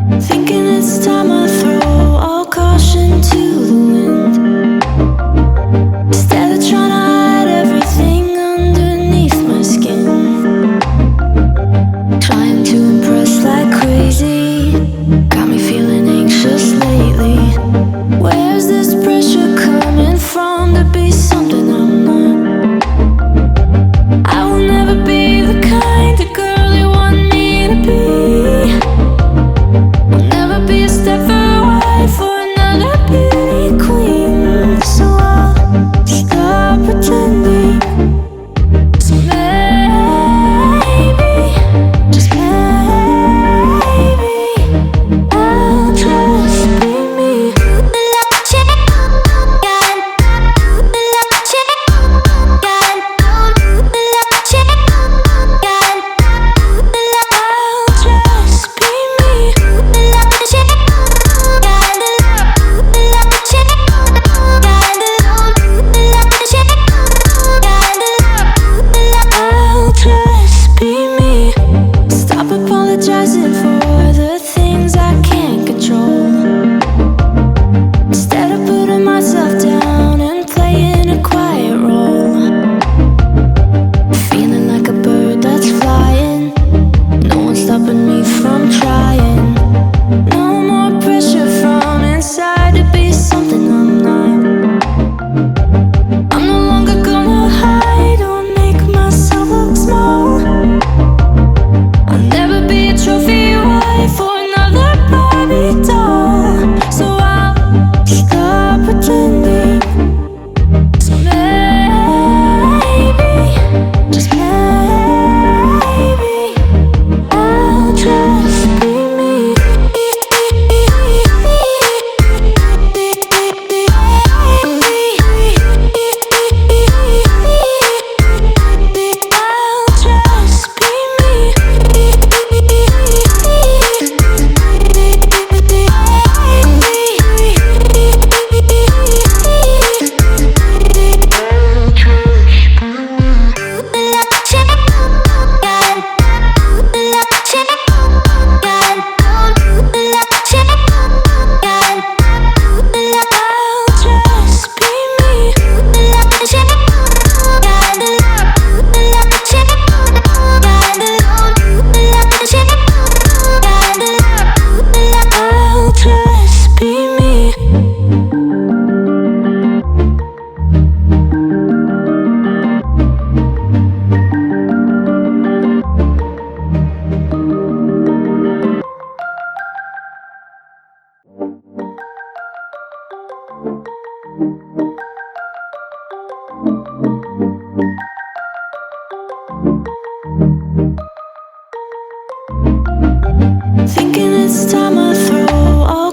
Thinking it's time I throw all caution to the wind. Instead of trying to hide everything underneath my skin. Trying to impress like crazy, got me feeling anxious lately. Where's this pressure coming from to be something I'm not? I will never be the kind of girl you want me to be. I'll never be a step away for another beauty queen. So I'll stop pretending. So maybe, just maybe, I'll just be me. Stop apologizing for the things I can't control. Instead of putting myself down and playing a quiet role. Feeling like a bird that's flying, no one's stopping me from trying. No more pressure from inside to be something I'm not. I'm no longer gonna hide or make myself look small. I'll never be a trophy wife or another Barbie doll. So I'll stop pretending. So maybe, just maybe, I'll just be me. Thinking it's time I throw all